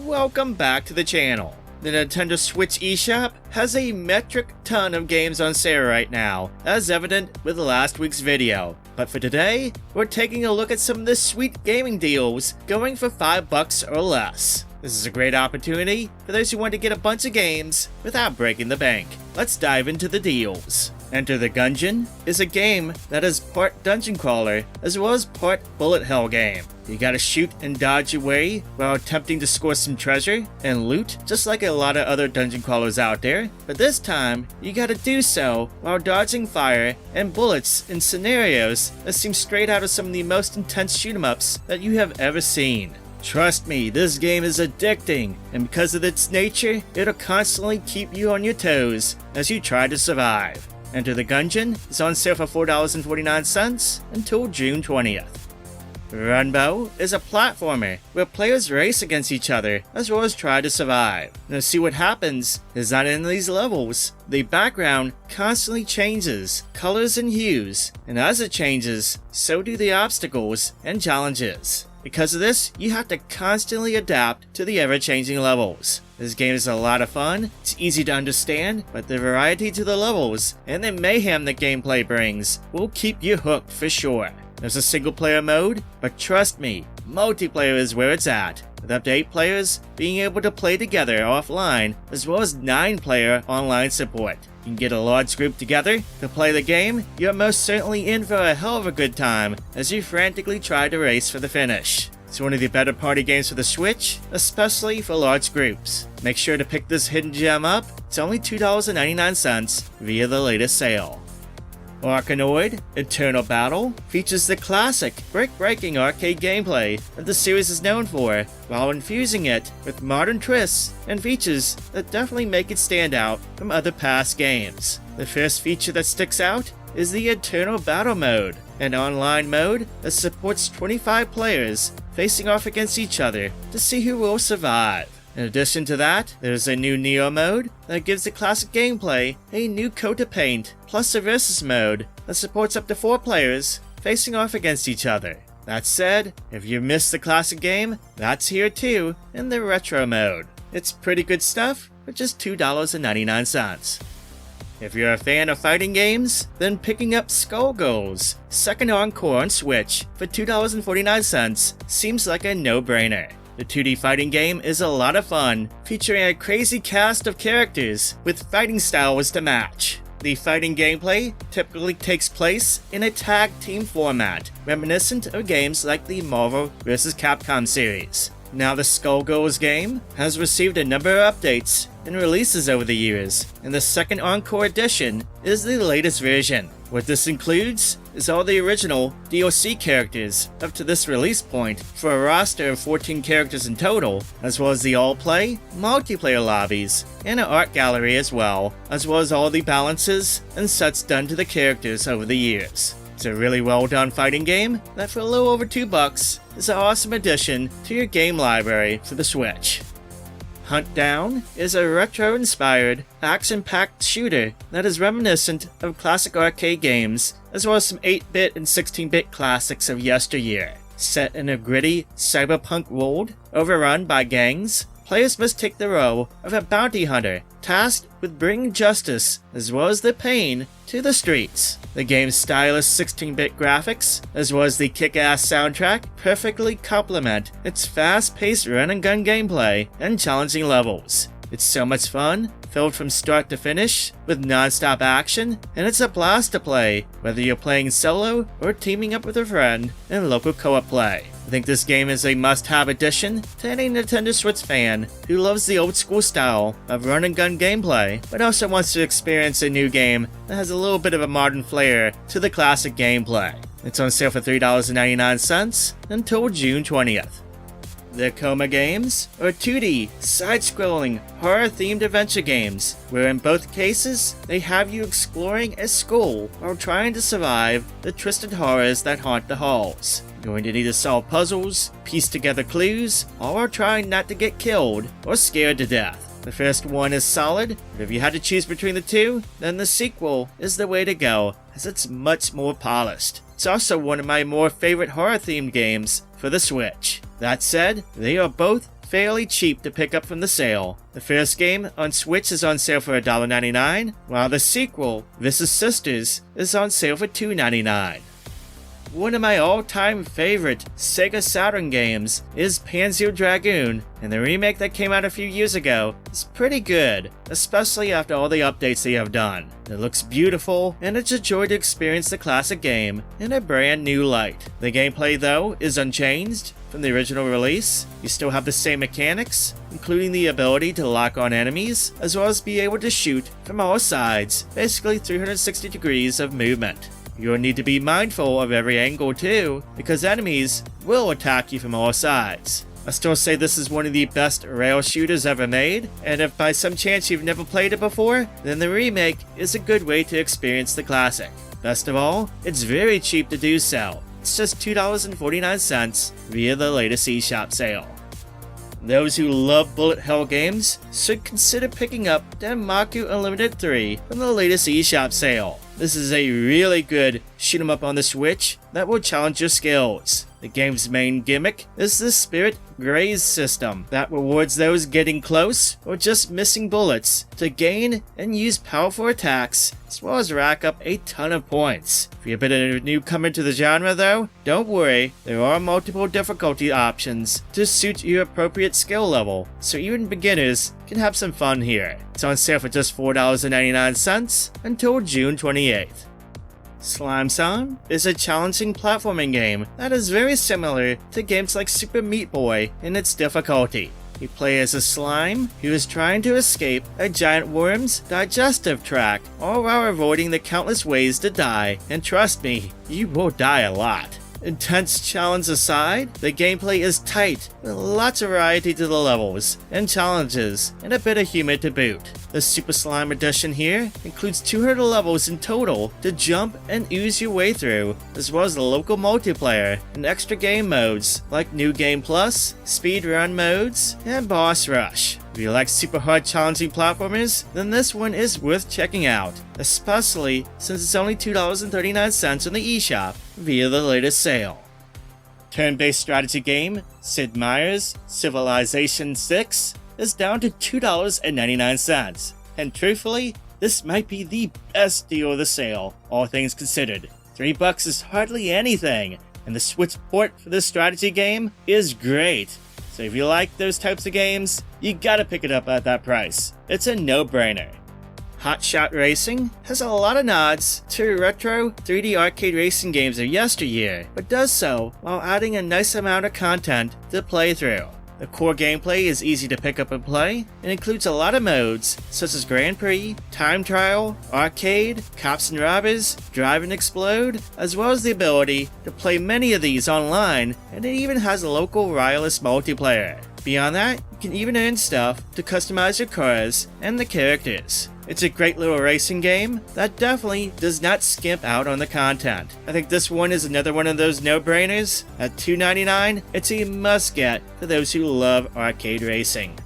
Welcome back to the channel. The Nintendo Switch eShop has a metric ton of games on sale right now, as evident with last week's video. But for today, we're taking a look at some of the sweet gaming deals going for $5 or less. This is a great opportunity for those who want to get a bunch of games without breaking the bank. Let's dive into the deals. Enter the Gungeon is a game that is part dungeon crawler as well as part bullet hell game. You gotta shoot and dodge your way while attempting to score some treasure and loot, just like a lot of other dungeon crawlers out there. But this time, you gotta do so while dodging fire and bullets in scenarios that seem straight out of some of the most intense shoot-em-ups that you have ever seen. Trust me, this game is addicting, and because of its nature, it'll constantly keep you on your toes as you try to survive. Enter the Gungeon is on sale for $4.49 until June 20th. Runbow is a platformer where players race against each other as well as try to survive. Now see what happens is that in these levels, the background constantly changes colors and hues, and as it changes, so do the obstacles and challenges. Because of this, you have to constantly adapt to the ever-changing levels. This game is a lot of fun, it's easy to understand, but the variety to the levels and the mayhem that gameplay brings will keep you hooked for sure. There's a single-player mode, but trust me, multiplayer is where it's at, with up to 8 players being able to play together offline, as well as 9-player online support. You can get a large group together to play the game. You're most certainly in for a hell of a good time as you frantically try to race for the finish. It's one of the better party games for the Switch, especially for large groups. Make sure to pick this hidden gem up. It's only $2.99 via the latest sale. ARKANOID Eternal Battle features the classic, brick-breaking arcade gameplay that the series is known for, while infusing it with modern twists and features that definitely make it stand out from other past games. The first feature that sticks out is the Eternal Battle mode, an online mode that supports 25 players facing off against each other to see who will survive. In addition to that, there's a new Neo mode that gives the classic gameplay a new coat of paint, plus a versus mode that supports up to 4 players facing off against each other. That said, if you missed the classic game, that's here too in the retro mode. It's pretty good stuff for just $2.99. If you're a fan of fighting games, then picking up Skullgirls, second Encore on Switch for $2.49 seems like a no-brainer. The 2D fighting game is a lot of fun, featuring a crazy cast of characters with fighting styles to match. The fighting gameplay typically takes place in a tag team format, reminiscent of games like the Marvel vs. Capcom series. Now the Skullgirls game has received a number of updates and releases over the years, and the second Encore edition is the latest version. What this includes is all the original DLC characters up to this release point for a roster of 14 characters in total, as well as the all-play, multiplayer lobbies, and an art gallery as well as all the balances and sets done to the characters over the years. It's a really well done fighting game that for a little over $2 is an awesome addition to your game library for the Switch. Huntdown is a retro-inspired, action-packed shooter that is reminiscent of classic arcade games, as well as some 8-bit and 16-bit classics of yesteryear. Set in a gritty, cyberpunk world overrun by gangs, players must take the role of a bounty hunter tasked with bringing justice as well as the pain to the streets. The game's stylish 16-bit graphics, as well as the kick-ass soundtrack, perfectly complement its fast-paced run-and-gun gameplay and challenging levels. It's so much fun, filled from start to finish, with non-stop action, and it's a blast to play, whether you're playing solo or teaming up with a friend in local co-op play. I think this game is a must-have addition to any Nintendo Switch fan who loves the old-school style of run-and-gun gameplay, but also wants to experience a new game that has a little bit of a modern flair to the classic gameplay. It's on sale for $3.99 until June 20th. The Coma games are 2D, side-scrolling, horror-themed adventure games, where in both cases, they have you exploring a school while trying to survive the twisted horrors that haunt the halls. You're going to need to solve puzzles, piece together clues, all while trying not to get killed or scared to death. The first one is solid, but if you had to choose between the two, then the sequel is the way to go, as it's much more polished. It's also one of my more favorite horror-themed games for the Switch. That said, they are both fairly cheap to pick up from the sale. The first game on Switch is on sale for $1.99, while the sequel, Vicious Sisters, is on sale for $2.99. One of my all-time favorite Sega Saturn games is Panzer Dragoon, and the remake that came out a few years ago is pretty good, especially after all the updates they have done. It looks beautiful, and it's a joy to experience the classic game in a brand new light. The gameplay, though, is unchanged from the original release. You still have the same mechanics, including the ability to lock on enemies, as well as be able to shoot from all sides, basically 360 degrees of movement. You'll need to be mindful of every angle too, because enemies will attack you from all sides. I still say this is one of the best rail shooters ever made, and if by some chance you've never played it before, then the remake is a good way to experience the classic. Best of all, it's very cheap to do so. It's just $2.49 via the latest eShop sale. Those who love bullet hell games should consider picking up Danmaku Unlimited 3 from the latest eShop sale. This is a really good shoot 'em up on the Switch that will challenge your skills. The game's main gimmick is the Spirit Graze system that rewards those getting close or just missing bullets to gain and use powerful attacks, as well as rack up a ton of points. If you're a bit of a newcomer to the genre though, don't worry, there are multiple difficulty options to suit your appropriate skill level, so even beginners can have some fun here. It's on sale for just $4.99 until June 28th. Slime Song is a challenging platforming game that is very similar to games like Super Meat Boy in its difficulty. You play as a slime who is trying to escape a giant worm's digestive tract, all while avoiding the countless ways to die, and trust me, you will die a lot. Intense challenge aside, the gameplay is tight, with lots of variety to the levels and challenges, and a bit of humor to boot. The Superslime edition here includes 200 levels in total to jump and ooze your way through, as well as the local multiplayer and extra game modes like New Game Plus, Speedrun modes, and Boss Rush. If you like super hard challenging platformers, then this one is worth checking out, especially since it's only $2.39 on the eShop via the latest sale. Turn-based strategy game Sid Meier's Civilization 6 is down to $2.99, and truthfully, this might be the best deal of the sale, all things considered. $3 is hardly anything, and the Switch port for this strategy game is great. So if you like those types of games, you gotta pick it up at that price. It's a no-brainer. Hotshot Racing has a lot of nods to retro 3D arcade racing games of yesteryear, but does so while adding a nice amount of content to play through. The core gameplay is easy to pick up and play, and includes a lot of modes such as Grand Prix, Time Trial, Arcade, Cops and Robbers, Drive and Explode, as well as the ability to play many of these online, and it even has a local wireless multiplayer. Beyond that, you can even earn stuff to customize your cars and the characters. It's a great little racing game that definitely does not skimp out on the content. I think this one is another one of those no-brainers. At $2.99, it's a must-get for those who love arcade racing.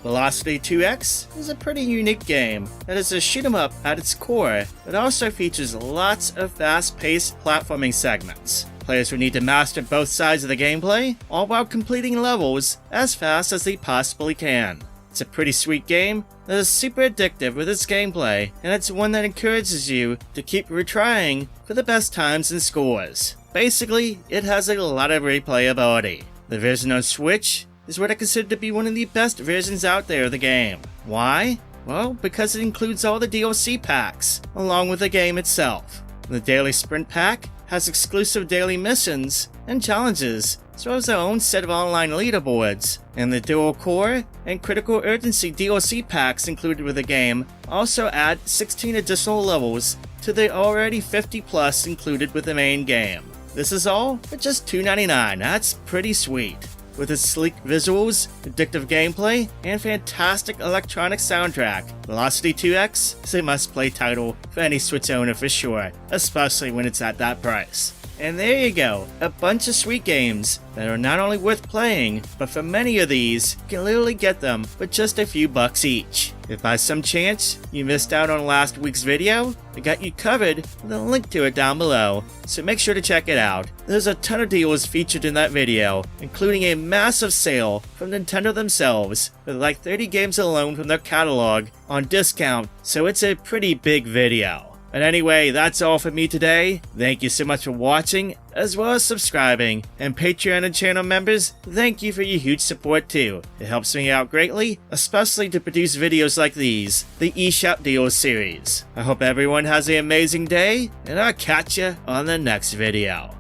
Velocity 2X is a pretty unique game that is a shoot-'em-up at its core, but also features lots of fast-paced platforming segments. Players will need to master both sides of the gameplay, all while completing levels as fast as they possibly can. It's a pretty sweet game that is super addictive with its gameplay, and it's one that encourages you to keep retrying for the best times and scores. Basically, it has a lot of replayability. The version on Switch is what I consider to be one of the best versions out there of the game. Why? Well, because it includes all the DLC packs, along with the game itself. The Daily Sprint Pack has exclusive daily missions and challenges, as well as their own set of online leaderboards, and the Dual Core and Critical Urgency DLC packs included with the game also add 16 additional levels to the already 50 plus included with the main game. This is all for just $2.99, that's pretty sweet. With its sleek visuals, addictive gameplay, and fantastic electronic soundtrack, Velocity 2X is a must-play title for any Switch owner for sure, especially when it's at that price. And there you go, a bunch of sweet games that are not only worth playing, but for many of these, you can literally get them for just a few bucks each. If by some chance you missed out on last week's video, I got you covered with a link to it down below, so make sure to check it out. There's a ton of deals featured in that video, including a massive sale from Nintendo themselves, with like 30 games alone from their catalog on discount, so it's a pretty big video. But anyway, that's all for me today. Thank you so much for watching, as well as subscribing. And Patreon and channel members, thank you for your huge support too. It helps me out greatly, especially to produce videos like these, the Eshop Deals series. I hope everyone has an amazing day, and I'll catch you on the next video.